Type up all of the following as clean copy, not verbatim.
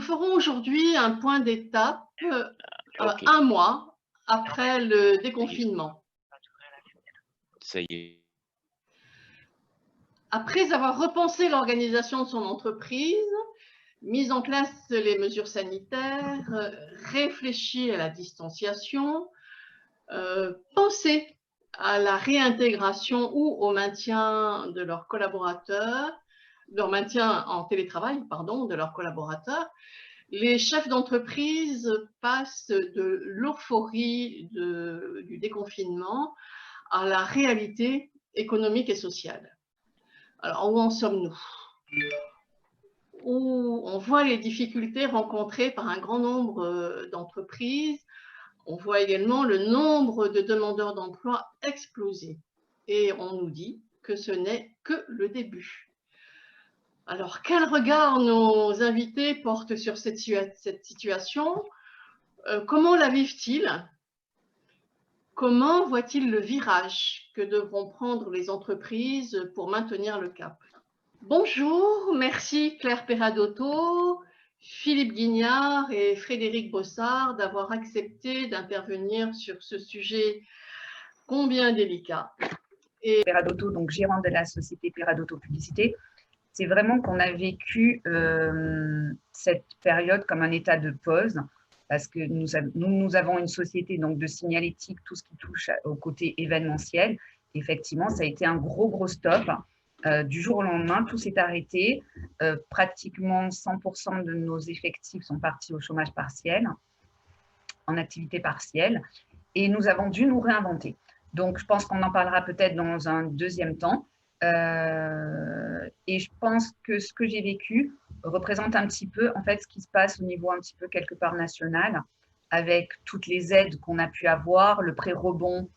ferons aujourd'hui un point d'étape, Ok, un mois après le déconfinement. ça y est. Après avoir repensé l'organisation de son entreprise, mis en place les mesures sanitaires, réfléchi à la distanciation, pensé à la réintégration ou au maintien de leurs collaborateurs, leur maintien en télétravail, pardon, de leurs collaborateurs, les chefs d'entreprise passent de l'euphorie du déconfinement à la réalité économique et sociale. Alors, où en sommes-nous? Où on voit les difficultés rencontrées par un grand nombre d'entreprises. On voit également le nombre de demandeurs d'emploi exploser. Et on nous dit que ce n'est que le début. Alors, quel regard nos invités portent sur cette situation? Comment la vivent-ils? Comment voient-ils le virage que devront prendre les entreprises pour maintenir le cap? Bonjour, merci Claire Peradotto, Philippe Guignard et Frédéric Bossard d'avoir accepté d'intervenir sur ce sujet combien délicat. Peradotto, donc gérante de la société Peradotto Publicité, c'est vraiment qu'on a vécu cette période comme un état de pause, parce que nous avons une société donc, de signalétique, tout ce qui touche au côté événementiel. Effectivement, ça a été un gros stop. Du jour au lendemain, tout s'est arrêté. Pratiquement 100% de nos effectifs sont partis au chômage partiel, en activité partielle, et nous avons dû nous réinventer. Donc, je pense qu'on en parlera peut-être dans un deuxième temps. Et je pense que ce que j'ai vécu représente un petit peu en fait ce qui se passe au niveau un petit peu quelque part national, avec toutes les aides qu'on a pu avoir, le pré-rebond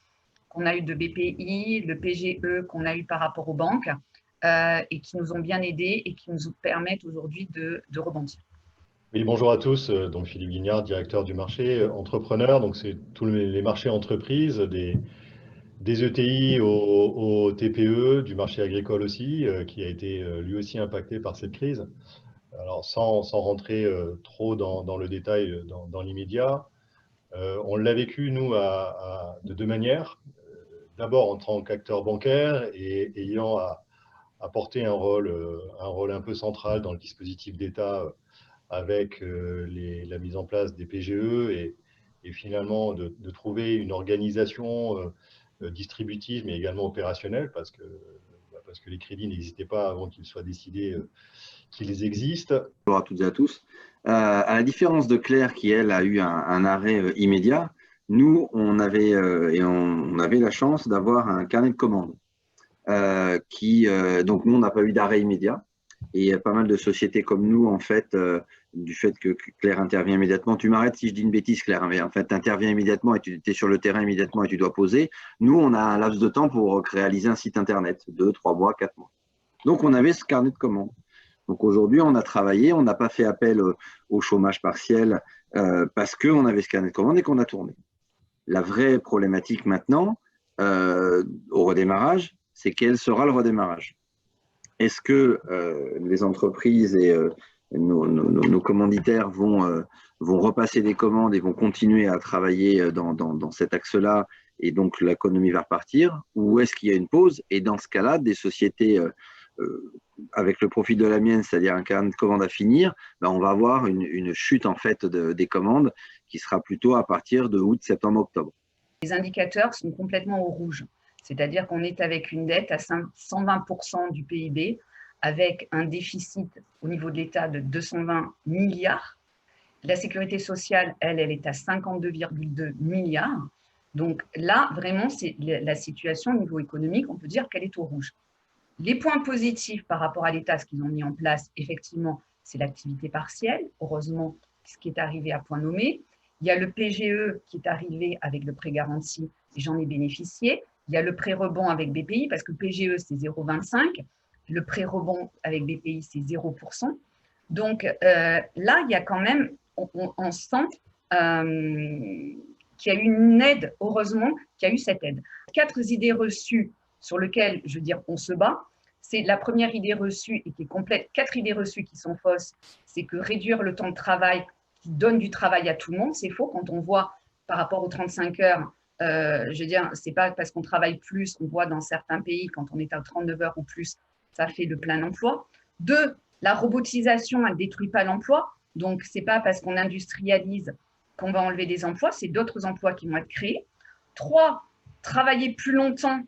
qu'on a eu de BPI, le PGE qu'on a eu par rapport aux banques, et qui nous ont bien aidés et qui nous permettent aujourd'hui de rebondir. Oui, bonjour à tous. Donc Philippe Guignard, directeur du marché entrepreneur. Donc c'est tous les marchés entreprises, des ETI au TPE, du marché agricole aussi, qui a été lui aussi impacté par cette crise. Alors sans rentrer trop dans le détail dans l'immédiat, on l'a vécu, nous, de deux manières. D'abord en tant qu'acteur bancaire et ayant à apporter un rôle un peu central dans le dispositif d'État avec la mise en place des PGE et finalement de trouver une organisation distributive mais également opérationnelle parce que les crédits n'existaient pas avant qu'ils soient décidés qu'ils existent. Bonjour à toutes et à tous. À la différence de Claire qui, elle, a eu un arrêt immédiat, nous, on avait la chance d'avoir un carnet de commandes. Donc, nous, on n'a pas eu d'arrêt immédiat. Et il y a pas mal de sociétés comme nous, en fait, du fait que Claire intervient immédiatement. Tu m'arrêtes si je dis une bêtise, Claire, mais en fait, tu interviens immédiatement et tu es sur le terrain immédiatement et tu dois poser. Nous, on a un laps de temps pour réaliser un site internet, 2, 3 mois, 4 mois. Donc, on avait ce carnet de commandes. Donc, aujourd'hui, on a travaillé, on n'a pas fait appel au chômage partiel parce qu'on avait ce carnet de commandes et qu'on a tourné. La vraie problématique maintenant, au redémarrage, c'est quel sera le redémarrage. Est-ce que les entreprises et nos commanditaires vont repasser des commandes et vont continuer à travailler dans cet axe-là et donc l'économie va repartir? Ou est-ce qu'il y a une pause? Et dans ce cas-là, des sociétés avec le profil de la mienne, c'est-à-dire un carnet de commandes à finir, ben on va avoir une chute en fait des commandes qui sera plutôt à partir de août, septembre, octobre. Les indicateurs sont complètement au rouge. C'est-à-dire qu'on est avec une dette à 120% du PIB, avec un déficit au niveau de l'État de 220 milliards. La sécurité sociale, elle est à 52,2 milliards. Donc là, vraiment, c'est la situation au niveau économique, on peut dire qu'elle est au rouge. Les points positifs par rapport à l'État, ce qu'ils ont mis en place, effectivement, c'est l'activité partielle. Heureusement, ce qui est arrivé à point nommé. Il y a le PGE qui est arrivé avec le prêt garanti et j'en ai bénéficié. Il y a le prêt rebond avec BPI parce que le PGE, c'est 0,25. Le prêt rebond avec BPI, c'est 0%. Donc là, il y a quand même, on sent qu'il y a eu une aide, heureusement qu'il y a eu cette aide. 4 idées reçues sur lesquelles, je veux dire, on se bat, c'est la première idée reçue et qui est complète. 4 idées reçues qui sont fausses, c'est que réduire le temps de travail qui donne du travail à tout le monde, c'est faux. Quand on voit par rapport aux 35 heures, je veux dire, c'est pas parce qu'on travaille plus, on voit dans certains pays, quand on est à 39 heures ou plus, ça fait le plein emploi. 2, la robotisation, elle ne détruit pas l'emploi. Donc, ce n'est pas parce qu'on industrialise qu'on va enlever des emplois, c'est d'autres emplois qui vont être créés. 3, travailler plus longtemps,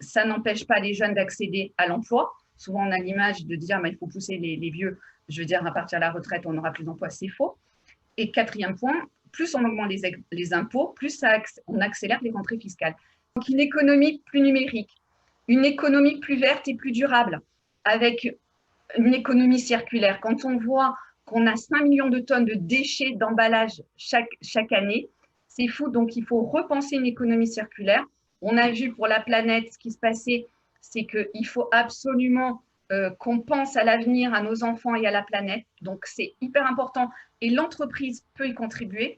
ça n'empêche pas les jeunes d'accéder à l'emploi. Souvent, on a l'image de dire il faut pousser les vieux, je veux dire, à partir de la retraite, on n'aura plus d'emplois, c'est faux. Et 4e point, plus on augmente les impôts, plus on accélère les rentrées fiscales. Donc, une économie plus numérique, une économie plus verte et plus durable, avec une économie circulaire. Quand on voit qu'on a 5 millions de tonnes de déchets d'emballage chaque année, c'est fou. Donc, il faut repenser une économie circulaire. On a vu pour la planète ce qui se passait, c'est qu'il faut absolument qu'on pense à l'avenir, à nos enfants et à la planète. Donc, c'est hyper important et l'entreprise peut y contribuer.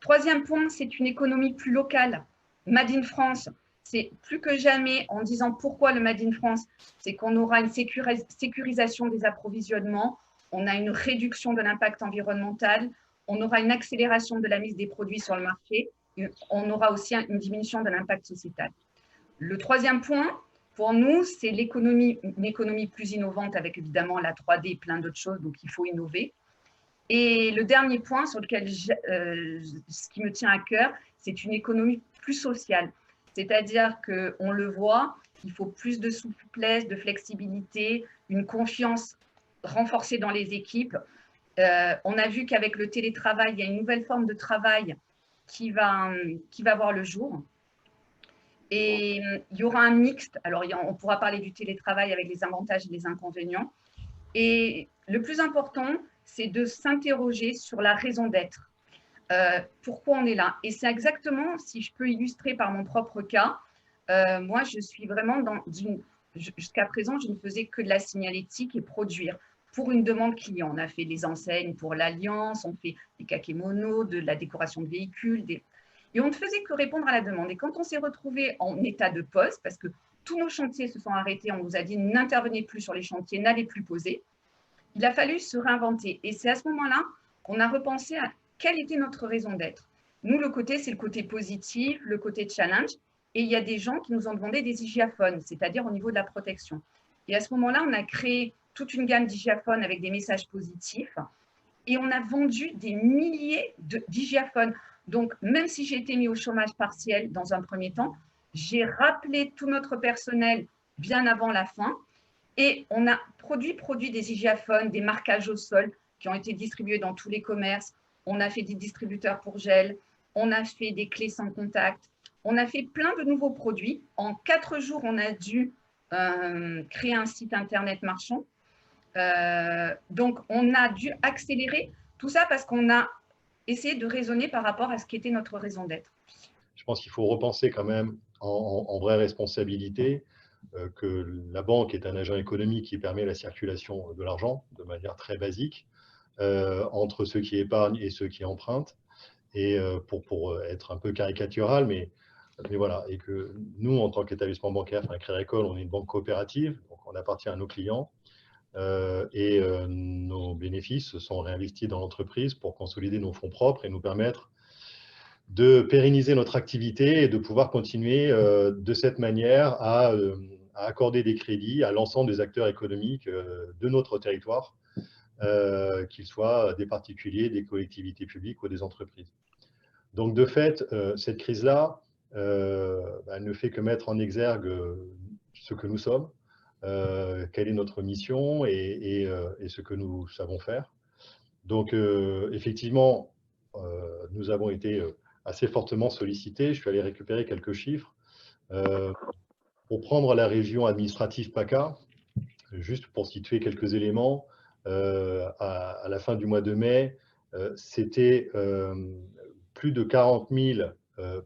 3e point, c'est une économie plus locale. Made in France, c'est plus que jamais en disant pourquoi le Made in France, c'est qu'on aura une sécurisation des approvisionnements, on a une réduction de l'impact environnemental, on aura une accélération de la mise des produits sur le marché, on aura aussi une diminution de l'impact sociétal. Le 3e point, pour nous, c'est une économie plus innovante avec évidemment la 3D et plein d'autres choses, donc il faut innover. Et le dernier point sur lequel ce qui me tient à cœur, c'est une économie plus sociale. C'est-à-dire qu'on le voit, il faut plus de souplesse, de flexibilité, une confiance renforcée dans les équipes. On a vu qu'avec le télétravail, il y a une nouvelle forme de travail qui va voir le jour. Et il y aura un mixte. Alors, on pourra parler du télétravail avec les avantages et les inconvénients. Et le plus important, c'est de s'interroger sur la raison d'être. Pourquoi on est là? Et c'est exactement, si je peux illustrer par mon propre cas, moi, je suis vraiment jusqu'à présent, je ne faisais que de la signalétique et produire pour une demande client. On a fait des enseignes pour l'Alliance, on fait des kakémonos, de la décoration de véhicules, et on ne faisait que répondre à la demande. Et quand on s'est retrouvé en état de pause, parce que tous nos chantiers se sont arrêtés, on nous a dit n'intervenez plus sur les chantiers, n'allez plus poser, il a fallu se réinventer. Et c'est à ce moment-là qu'on a repensé à quelle était notre raison d'être. Nous, c'est le côté positif, le côté challenge. Et il y a des gens qui nous ont demandé des hygiaphones, c'est-à-dire au niveau de la protection. Et à ce moment-là, on a créé toute une gamme d'hygiaphones avec des messages positifs. Et on a vendu des milliers d'hygiaphones. Donc, même si j'ai été mis au chômage partiel dans un premier temps, j'ai rappelé tout notre personnel bien avant la fin. Et on a produit des hygiaphones, des marquages au sol qui ont été distribués dans tous les commerces. On a fait des distributeurs pour gel, on a fait des clés sans contact, on a fait plein de nouveaux produits. En 4 jours, on a dû créer un site internet marchand. Donc, on a dû accélérer tout ça parce qu'on a essayé de raisonner par rapport à ce qui était notre raison d'être. Je pense qu'il faut repenser quand même en vraie responsabilité que la banque est un agent économique qui permet la circulation de l'argent de manière très basique entre ceux qui épargnent et ceux qui empruntent. Et pour être un peu caricatural, mais voilà, et que nous, en tant qu'établissement bancaire, enfin Crédit Agricole, on est une banque coopérative, donc on appartient à nos clients, et nos bénéfices sont réinvestis dans l'entreprise pour consolider nos fonds propres et nous permettre de pérenniser notre activité et de pouvoir continuer de cette manière à accorder des crédits à l'ensemble des acteurs économiques de notre territoire, qu'ils soient des particuliers, des collectivités publiques ou des entreprises. Donc, de fait, cette crise-là, elle ne fait que mettre en exergue ce que nous sommes, quelle est notre mission et ce que nous savons faire. Donc, effectivement, nous avons été assez fortement sollicités. Je suis allé récupérer quelques chiffres. Pour prendre la région administrative PACA, juste pour situer quelques éléments, à la fin du mois de mai, c'était plus de 40 000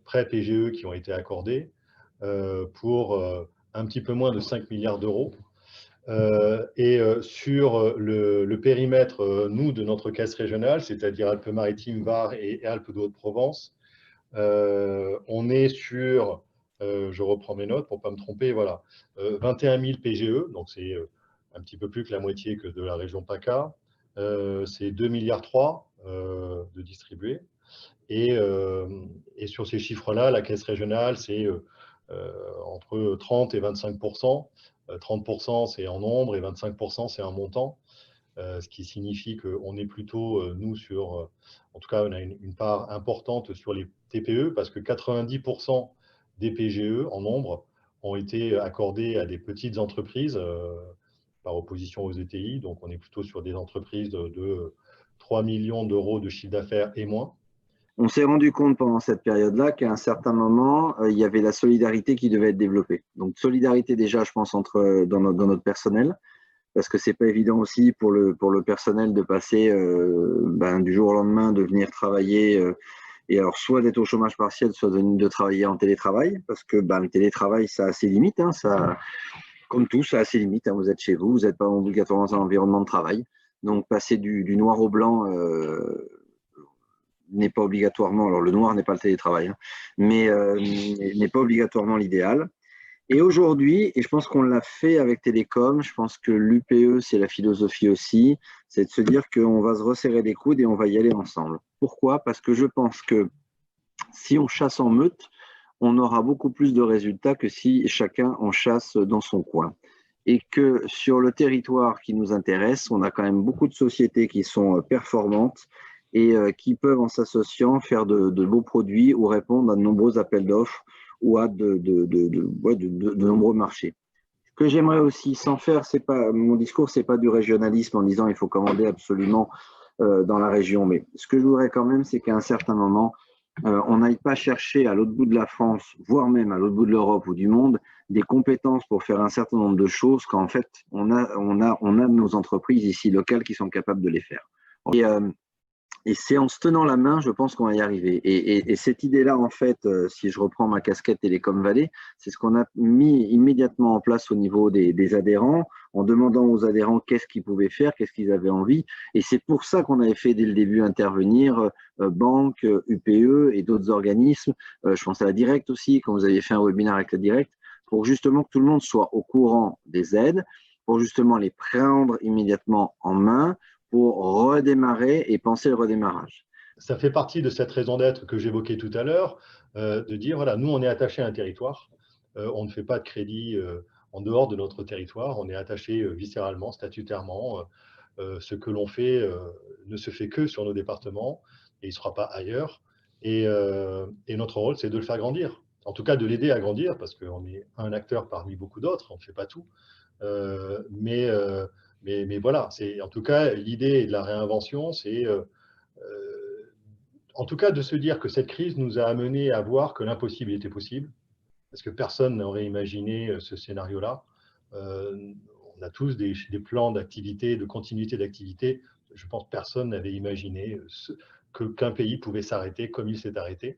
prêts PGE qui ont été accordés pour un petit peu moins de 5 milliards d'euros. Et sur le périmètre, nous, de notre caisse régionale, c'est-à-dire Alpes-Maritimes, Var et Alpes de Haute-Provence, on est sur Je reprends mes notes pour ne pas me tromper. Voilà. 21 000 PGE, donc c'est un petit peu plus que la moitié que de la région PACA. C'est 2,3 milliards de distribués. Et sur ces chiffres-là, la caisse régionale, c'est entre 30 et 25%. 30%, c'est en nombre et 25%, c'est en montant. Ce qui signifie qu'on est plutôt, nous, sur, en tout cas, on a une part importante sur les TPE, parce que 90% des PGE en nombre ont été accordés à des petites entreprises, par opposition aux ETI. Donc, on est plutôt sur des entreprises de 3 millions d'euros de chiffre d'affaires et moins. On s'est rendu compte pendant cette période-là qu'à un certain moment, il y avait la solidarité qui devait être développée. Donc, solidarité déjà, je pense, dans notre personnel, parce que ce n'est pas évident aussi pour le personnel de passer du jour au lendemain, de venir travailler, et alors soit d'être au chômage partiel, soit de travailler en télétravail, parce que le télétravail, ça a ses limites, hein, ça, comme tout, ça a ses limites. Hein, vous êtes chez vous, vous n'êtes pas obligatoirement dans un environnement de travail. Donc, passer du noir au blanc n'est pas obligatoirement, alors le noir n'est pas le télétravail, hein, mais n'est pas obligatoirement l'idéal. Et aujourd'hui, et je pense qu'on l'a fait avec Télécom, je pense que l'UPE, c'est la philosophie aussi, c'est de se dire qu'on va se resserrer les coudes et on va y aller ensemble. Pourquoi? Parce que je pense que si on chasse en meute, on aura beaucoup plus de résultats que si chacun en chasse dans son coin. Et que sur le territoire qui nous intéresse, on a quand même beaucoup de sociétés qui sont performantes et qui peuvent, en s'associant, faire de beaux produits ou répondre à de nombreux appels d'offres ou à de nombreux marchés. Ce que j'aimerais aussi, sans faire, mon discours, ce n'est pas du régionalisme en disant il faut commander absolument dans la région, mais ce que je voudrais quand même, c'est qu'à un certain moment, on n'aille pas chercher à l'autre bout de la France, voire même à l'autre bout de l'Europe ou du monde, des compétences pour faire un certain nombre de choses qu'en fait, on a nos entreprises ici locales qui sont capables de les faire. Et c'est en se tenant la main, je pense qu'on va y arriver. Et cette idée-là, en fait, si je reprends ma casquette Télécom Vallée, c'est ce qu'on a mis immédiatement en place au niveau des adhérents, en demandant aux adhérents qu'est-ce qu'ils pouvaient faire, qu'est-ce qu'ils avaient envie. Et c'est pour ça qu'on avait fait dès le début intervenir banques, UPE et d'autres organismes. Je pense à la Direct aussi, quand vous aviez fait un webinaire avec la Direct, pour justement que tout le monde soit au courant des aides, pour justement les prendre immédiatement en main, pour redémarrer et penser le redémarrage. Ça fait partie de cette raison d'être que j'évoquais tout à l'heure, de dire, voilà, nous, on est attaché à un territoire, on ne fait pas de crédit en dehors de notre territoire, on est attaché viscéralement, statutairement, ce que l'on fait ne se fait que sur nos départements, et il ne sera pas ailleurs, et notre rôle, c'est de le faire grandir, en tout cas de l'aider à grandir, parce qu'on est un acteur parmi beaucoup d'autres, on ne fait pas tout, mais voilà, c'est en tout cas l'idée de la réinvention, c'est en tout cas de se dire que cette crise nous a amené à voir que l'impossible était possible, parce que personne n'aurait imaginé ce scénario-là. On a tous des plans d'activité, de continuité d'activité. Je pense que personne n'avait imaginé qu'un pays pouvait s'arrêter comme il s'est arrêté.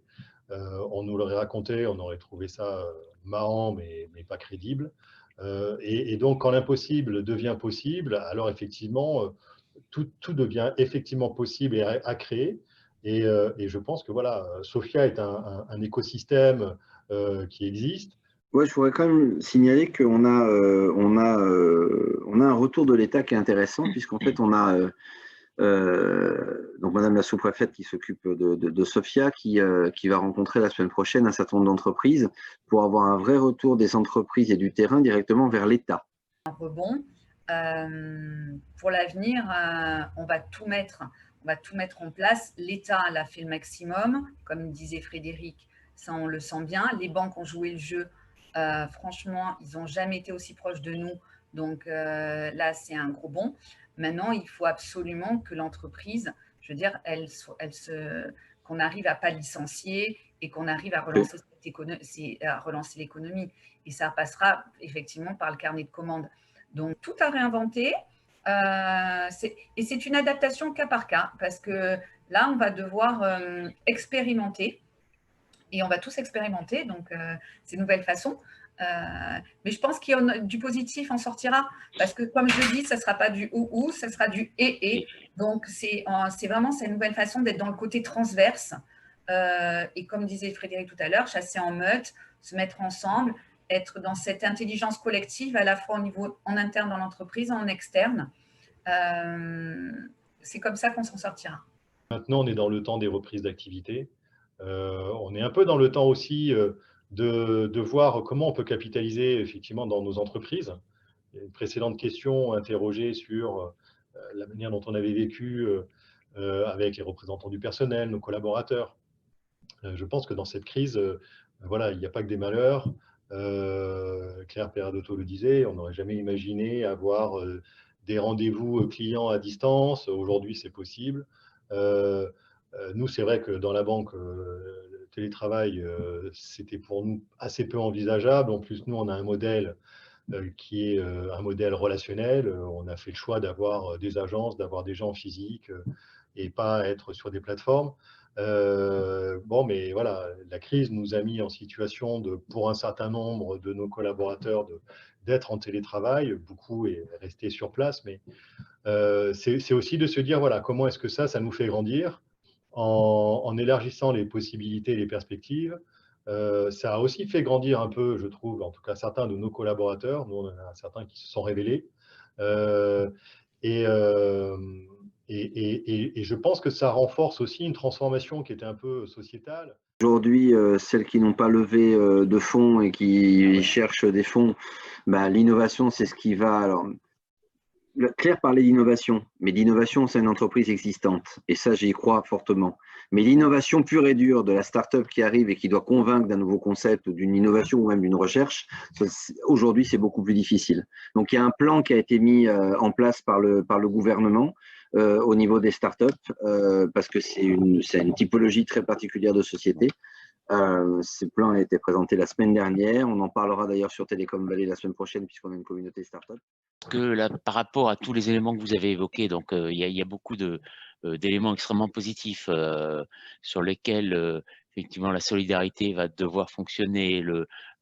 On nous l'aurait raconté, on aurait trouvé ça marrant, mais pas crédible. Et donc, quand l'impossible devient possible, alors effectivement, tout devient effectivement possible et à créer. Et je pense que voilà, Sophia est un écosystème qui existe. Ouais, je voudrais quand même signaler qu'on a un retour de l'État qui est intéressant, puisqu'en fait, on a donc Madame la sous-préfète qui s'occupe de Sophia, qui va rencontrer la semaine prochaine un certain nombre d'entreprises pour avoir un vrai retour des entreprises et du terrain directement vers l'État. Un rebond. Pour l'avenir, on va tout mettre en place. L'État a fait le maximum, comme disait Frédéric, ça on le sent bien. Les banques ont joué le jeu. Franchement, ils n'ont jamais été aussi proches de nous. Donc là, c'est un gros bond. Maintenant, il faut absolument que l'entreprise, je veux dire, qu'on arrive à ne pas licencier et qu'on arrive à relancer l'économie. Et ça passera effectivement par le carnet de commandes. Donc, tout à réinventer. Et c'est une adaptation cas par cas, parce que là, on va devoir expérimenter. Et on va tous expérimenter, donc ces nouvelles façons. Mais je pense qu'il y a du positif en sortira, parce que comme je dis, ça ne sera pas du ou, ça sera du et. Donc, c'est vraiment cette nouvelle façon d'être dans le côté transverse. Et comme disait Frédéric tout à l'heure, chasser en meute, se mettre ensemble, être dans cette intelligence collective à la fois au niveau en interne dans l'entreprise, en externe. C'est comme ça qu'on s'en sortira. Maintenant, on est dans le temps des reprises d'activité. On est un peu dans le temps aussi de voir comment on peut capitaliser effectivement dans nos entreprises. Il y a une précédente question interrogée sur la manière dont on avait vécu avec les représentants du personnel, nos collaborateurs. Je pense que dans cette crise, voilà, il n'y a pas que des malheurs. Claire Peradotto le disait, on n'aurait jamais imaginé avoir des rendez-vous clients à distance. Aujourd'hui, c'est possible. Nous, c'est vrai que dans la banque, le télétravail, c'était pour nous assez peu envisageable. En plus, nous, on a un modèle qui est un modèle relationnel. On a fait le choix d'avoir des agences, d'avoir des gens physiques et pas être sur des plateformes. Bon, mais voilà, la crise nous a mis en situation, pour un certain nombre de nos collaborateurs, d'être en télétravail. Beaucoup est resté sur place, mais c'est aussi de se dire, voilà, comment est-ce que ça nous fait grandir en élargissant les possibilités et les perspectives. Ça a aussi fait grandir un peu, je trouve, en tout cas certains de nos collaborateurs. Nous, on en a certains qui se sont révélés. Et je pense que ça renforce aussi une transformation qui était un peu sociétale. Aujourd'hui, celles qui n'ont pas levé de fonds et qui cherchent des fonds, bah, l'innovation, c'est ce qui va… Alors, Claire parlait d'innovation, mais l'innovation, c'est une entreprise existante. Et ça, j'y crois fortement. Mais l'innovation pure et dure de la start-up qui arrive et qui doit convaincre d'un nouveau concept ou d'une innovation ou même d'une recherche, aujourd'hui, c'est beaucoup plus difficile. Donc, il y a un plan qui a été mis en place par le gouvernement au niveau des start-up parce que c'est une typologie très particulière de société. Ce plan a été présenté la semaine dernière. On en parlera d'ailleurs sur Télécom Valley la semaine prochaine puisqu'on a une communauté start-up. Que là, par rapport à tous les éléments que vous avez évoqués, donc il y a beaucoup d'éléments extrêmement positifs sur lesquels effectivement la solidarité va devoir fonctionner,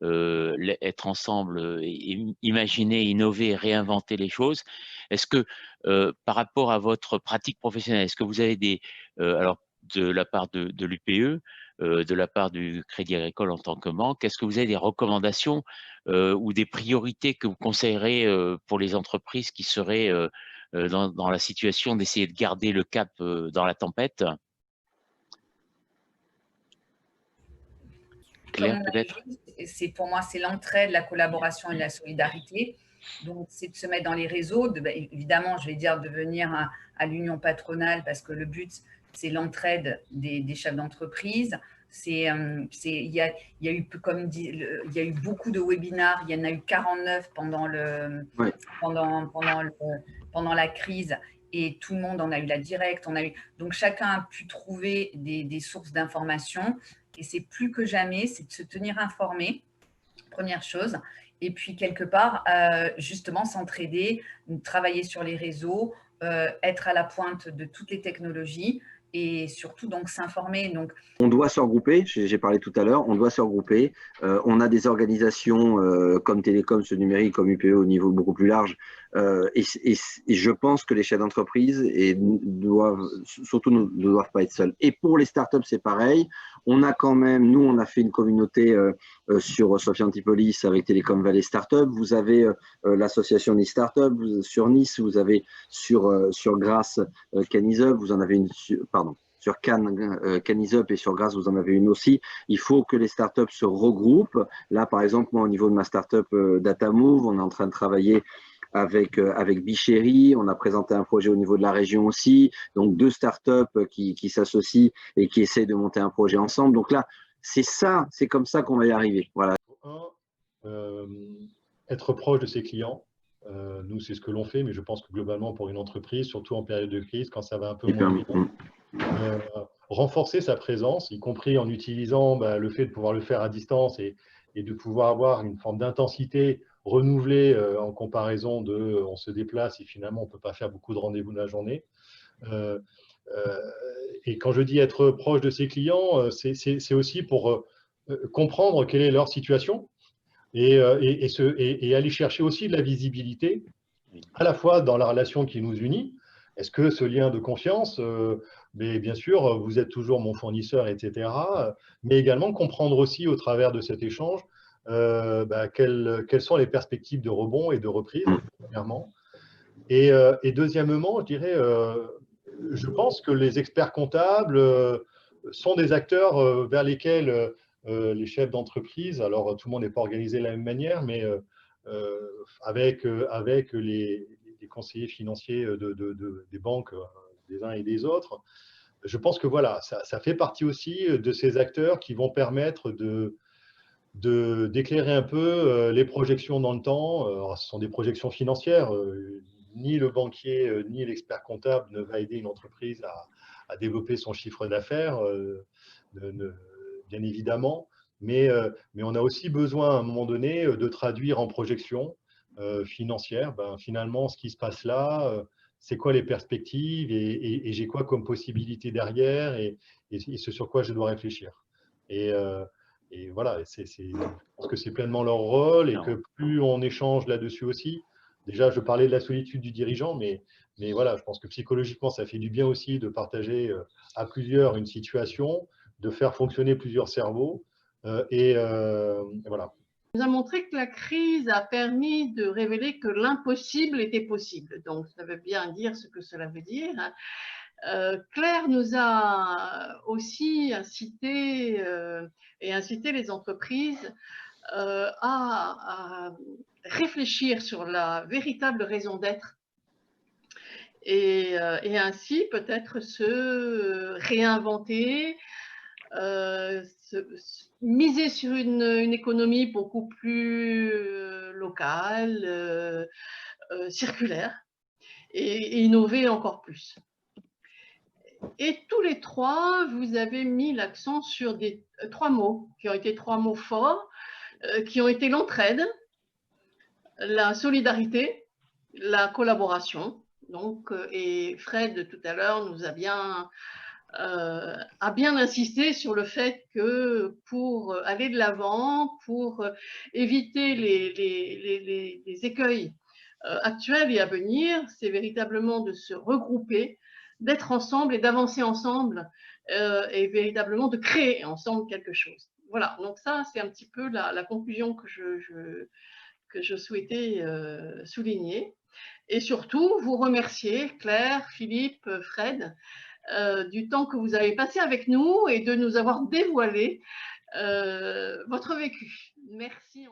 être ensemble, imaginer, innover, réinventer les choses. Est-ce que par rapport à votre pratique professionnelle, est-ce que vous avez alors de la part de l'UPE, de la part du Crédit Agricole en tant que banque, est-ce que vous avez des recommandations ou des priorités que vous conseillerez pour les entreprises qui seraient dans la situation d'essayer de garder le cap dans la tempête? Claire, peut-être? Pour moi, c'est l'entraide, la collaboration et la solidarité. Donc, c'est de se mettre dans les réseaux. Évidemment, je vais dire de venir à l'union patronale parce que le but, c'est l'entraide des chefs d'entreprise. Il y a eu, comme dit, il y a eu beaucoup de webinaires. Il y en a eu 49 pendant la crise. Et tout le monde en a eu la directe. Donc, chacun a pu trouver des sources d'informations. Et c'est plus que jamais, c'est de se tenir informé, première chose. Et puis, quelque part, justement, s'entraider, travailler sur les réseaux, être à la pointe de toutes les technologies et surtout, donc, s'informer. Donc, on doit se regrouper, j'ai parlé tout à l'heure, on doit se regrouper. On a des organisations comme Télécom, ce numérique, comme UPE au niveau beaucoup plus large. Et je pense que les chefs d'entreprise ne doivent pas être seuls. Et pour les startups, c'est pareil. On a quand même, nous, on a fait une communauté sur Sophia Antipolis avec Télécom Valley Startup. Vous avez l'association des startups sur Nice, vous avez sur Grasse Canisup, vous en avez une, sur Cannes, Canisup et sur Grasse, vous en avez une aussi. Il faut que les startups se regroupent. Là, par exemple, moi, au niveau de ma startup DataMove, on est en train de travailler avec Bicheri. On a présenté un projet au niveau de la région aussi. Donc, 2 startups qui s'associent et qui essaient de monter un projet ensemble. Donc là, c'est comme ça qu'on va y arriver. Voilà. Être proche de ses clients. Nous, c'est ce que l'on fait, mais je pense que globalement, pour une entreprise, surtout en période de crise, quand ça va un peu moins bien, renforcer sa présence, y compris en utilisant le fait de pouvoir le faire à distance et de pouvoir avoir une forme d'intensité renouvelée en comparaison de on se déplace et finalement on ne peut pas faire beaucoup de rendez-vous de la journée. Et quand je dis être proche de ses clients, c'est aussi pour comprendre quelle est leur situation et aller chercher aussi de la visibilité, à la fois dans la relation qui nous unit, Est-ce que ce lien de confiance, mais bien sûr, vous êtes toujours mon fournisseur, etc., mais également comprendre aussi au travers de cet échange quelles sont les perspectives de rebond et de reprise, premièrement. Et deuxièmement, je dirais, je pense que les experts comptables sont des acteurs vers lesquels les chefs d'entreprise, alors tout le monde n'est pas organisé de la même manière, mais avec les conseillers financiers des banques, des uns et des autres, je pense que voilà, ça fait partie aussi de ces acteurs qui vont permettre d'éclairer un peu les projections dans le temps. Alors, ce sont des projections financières. Ni le banquier, ni l'expert comptable ne va aider une entreprise à développer son chiffre d'affaires, bien évidemment. Mais on a aussi besoin, à un moment donné, de traduire en projection financière, finalement, ce qui se passe là, c'est quoi les perspectives et j'ai quoi comme possibilité derrière et ce sur quoi je dois réfléchir. Et voilà, je pense que c'est pleinement leur rôle et que plus on échange là-dessus aussi. Déjà, je parlais de la solitude du dirigeant, mais voilà, je pense que psychologiquement, ça fait du bien aussi de partager à plusieurs une situation, de faire fonctionner plusieurs cerveaux. Et voilà. Nous a montré que la crise a permis de révéler que l'impossible était possible. Donc, ça veut bien dire ce que cela veut dire. Claire nous a aussi incité les entreprises à réfléchir sur la véritable raison d'être et ainsi peut-être se réinventer, miser sur une économie beaucoup plus locale, circulaire et innover encore plus. Et tous les trois, vous avez mis l'accent sur trois mots qui ont été trois mots forts, qui ont été l'entraide, la solidarité, la collaboration. Donc, et Fred tout à l'heure nous a bien insisté sur le fait que pour aller de l'avant, pour éviter les écueils actuels et à venir, c'est véritablement de se regrouper, d'être ensemble et d'avancer ensemble et véritablement de créer ensemble quelque chose. Voilà, donc ça c'est un petit peu la conclusion que je souhaitais souligner. Et surtout, vous remercier, Claire, Philippe, Fred, du temps que vous avez passé avec nous et de nous avoir dévoilé votre vécu. Merci.